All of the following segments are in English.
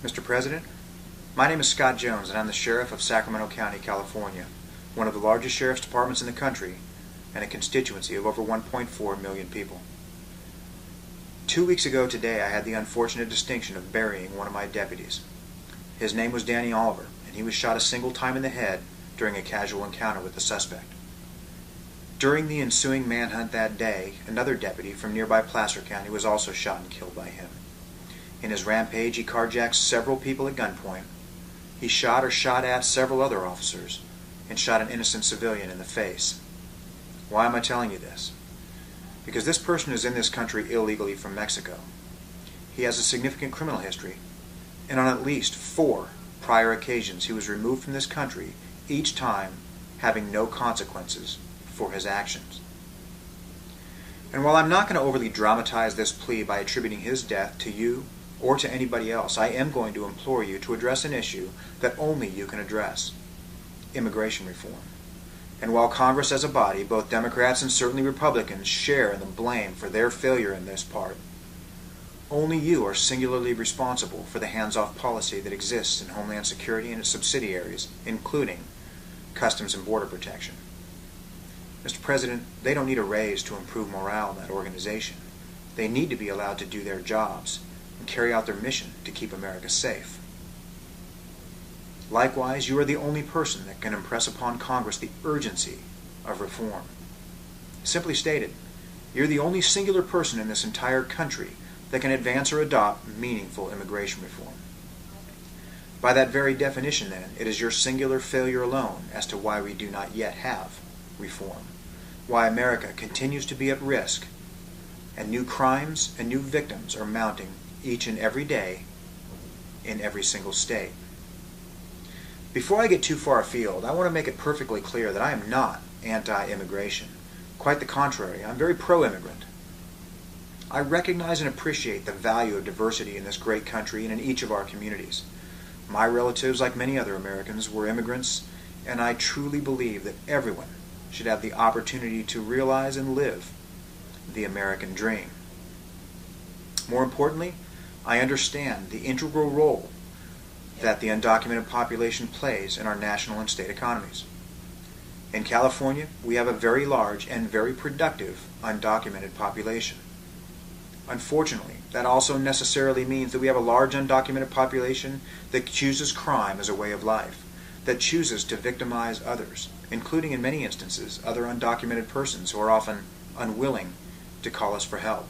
Mr. President, my name is Scott Jones, and I'm the Sheriff of Sacramento County, California, one of the largest sheriff's departments in the country and a constituency of over 1.4 million people. 2 weeks ago today, I had the unfortunate distinction of burying one of my deputies. His name was Danny Oliver, and he was shot a single time in the head during a casual encounter with the suspect. During the ensuing manhunt that day, another deputy from nearby Placer County was also shot and killed by him. In his rampage, he carjacked several people at gunpoint. He shot or shot at several other officers and shot an innocent civilian in the face. Why am I telling you this? Because this person is in this country illegally from Mexico. He has a significant criminal history, and on at least 4 prior occasions he was removed from this country, each time having no consequences for his actions. And while I'm not going to overly dramatize this plea by attributing his death to you or to anybody else, I am going to implore you to address an issue that only you can address: immigration reform. And while Congress as a body, both Democrats and certainly Republicans, share in the blame for their failure in this part, only you are singularly responsible for the hands-off policy that exists in Homeland Security and its subsidiaries, including Customs and Border Protection. Mr. President, they don't need a raise to improve morale in that organization. They need to be allowed to do their jobs and carry out their mission to keep America safe. Likewise, you are the only person that can impress upon Congress the urgency of reform. Simply stated, you're the only singular person in this entire country that can advance or adopt meaningful immigration reform. By that very definition, then, it is your singular failure alone as to why we do not yet have reform, why America continues to be at risk, and new crimes and new victims are mounting each and every day in every single state. Before I get too far afield, I want to make it perfectly clear that I am not anti-immigration. Quite the contrary, I'm very pro-immigrant. I recognize and appreciate the value of diversity in this great country and in each of our communities. My relatives, like many other Americans, were immigrants, and I truly believe that everyone should have the opportunity to realize and live the American dream. More importantly, I understand the integral role that the undocumented population plays in our national and state economies. In California, we have a very large and very productive undocumented population. Unfortunately, that also necessarily means that we have a large undocumented population that chooses crime as a way of life, that chooses to victimize others, including in many instances other undocumented persons who are often unwilling to call us for help.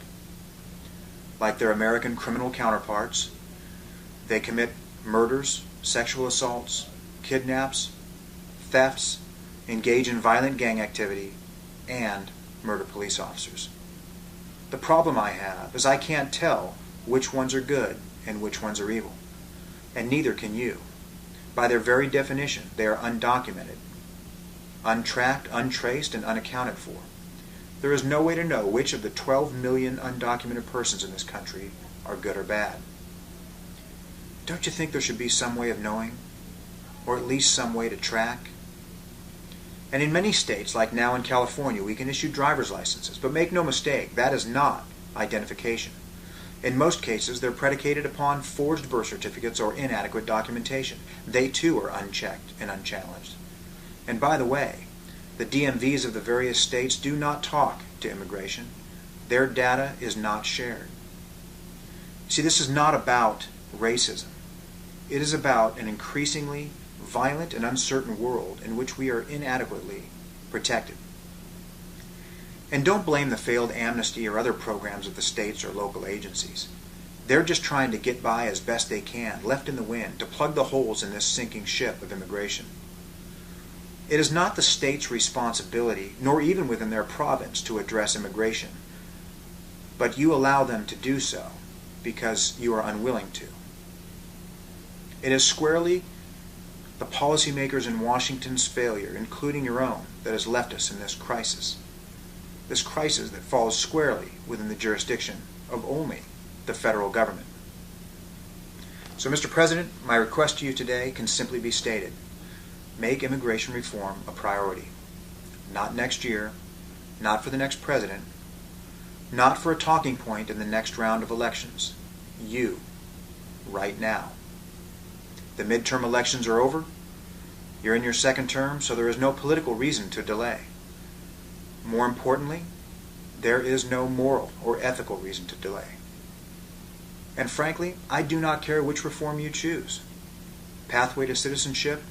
Like their American criminal counterparts, they commit murders, sexual assaults, kidnaps, thefts, engage in violent gang activity, and murder police officers. The problem I have is I can't tell which ones are good and which ones are evil, and neither can you. By their very definition, they are undocumented, untracked, untraced, and unaccounted for. There is no way to know which of the 12 million undocumented persons in this country are good or bad. Don't you think there should be some way of knowing, or at least some way to track? And in many states, like now in California, we can issue driver's licenses, but make no mistake, that is not identification. In most cases, they're predicated upon forged birth certificates or inadequate documentation. They too are unchecked and unchallenged. And by the way, the DMVs of the various states do not talk to immigration. Their data is not shared. See, this is not about racism. It is about an increasingly violent and uncertain world in which we are inadequately protected. And don't blame the failed Amnesty or other programs of the states or local agencies. They're just trying to get by as best they can, left in the wind, to plug the holes in this sinking ship of immigration. It is not the state's responsibility, nor even within their province, to address immigration, but you allow them to do so because you are unwilling to. It is squarely the policymakers in Washington's failure, including your own, that has left us in this crisis that falls squarely within the jurisdiction of only the federal government. So, Mr. President, my request to you today can simply be stated: make immigration reform a priority. Not next year, not for the next president, not for a talking point in the next round of elections. You, right now. The midterm elections are over. You're in your second term, so there is no political reason to delay. More importantly, there is no moral or ethical reason to delay. And frankly, I do not care which reform you choose. Pathway to Citizenship,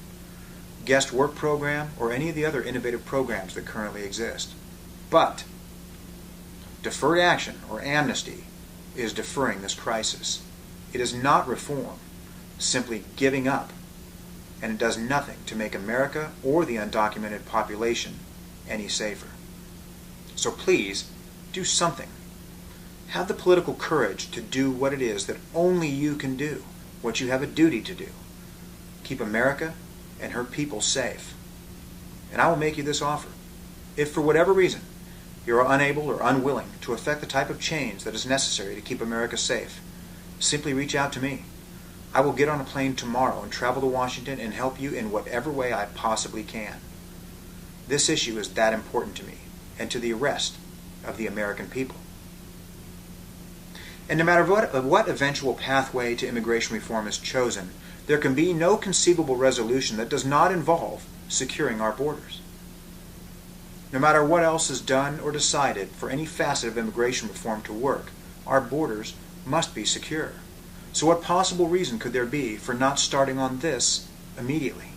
Guest Work Program, or any of the other innovative programs that currently exist. But deferred action, or amnesty, is deferring this crisis. It is not reform, simply giving up, and it does nothing to make America or the undocumented population any safer. So please, do something. Have the political courage to do what it is that only you can do, what you have a duty to do. Keep America and her people safe. And I will make you this offer. If for whatever reason you are unable or unwilling to effect the type of change that is necessary to keep America safe, simply reach out to me. I will get on a plane tomorrow and travel to Washington and help you in whatever way I possibly can. This issue is that important to me and to the rest of the American people. And no matter what eventual pathway to immigration reform is chosen, there can be no conceivable resolution that does not involve securing our borders. No matter what else is done or decided for any facet of immigration reform to work, our borders must be secure. So what possible reason could there be for not starting on this immediately?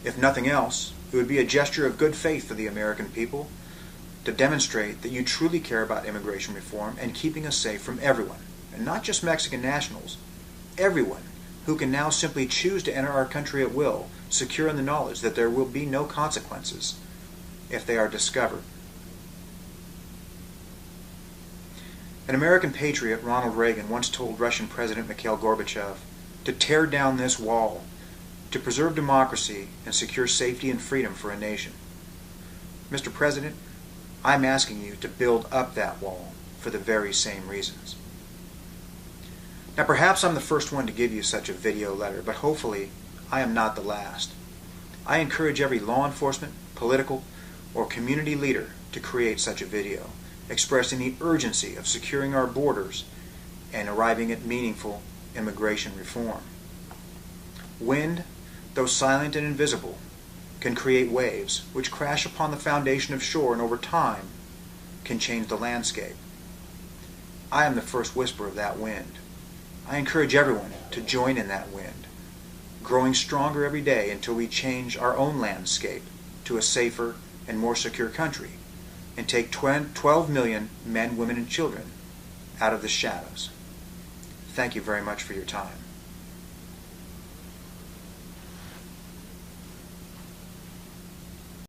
If nothing else, it would be a gesture of good faith for the American people to demonstrate that you truly care about immigration reform and keeping us safe from everyone, and not just Mexican nationals, everyone who can now simply choose to enter our country at will, secure in the knowledge that there will be no consequences if they are discovered. An American patriot, Ronald Reagan, once told Russian President Mikhail Gorbachev to tear down this wall to preserve democracy and secure safety and freedom for a nation. Mr. President, I'm asking you to build up that wall for the very same reasons. Now perhaps I'm the first one to give you such a video letter, but hopefully I am not the last. I encourage every law enforcement, political, or community leader to create such a video, expressing the urgency of securing our borders and arriving at meaningful immigration reform. Wind, though silent and invisible, can create waves which crash upon the foundation of shore and over time can change the landscape. I am the first whisper of that wind. I encourage everyone to join in that wind, growing stronger every day until we change our own landscape to a safer and more secure country and take 12 million men, women, and children out of the shadows. Thank you very much for your time.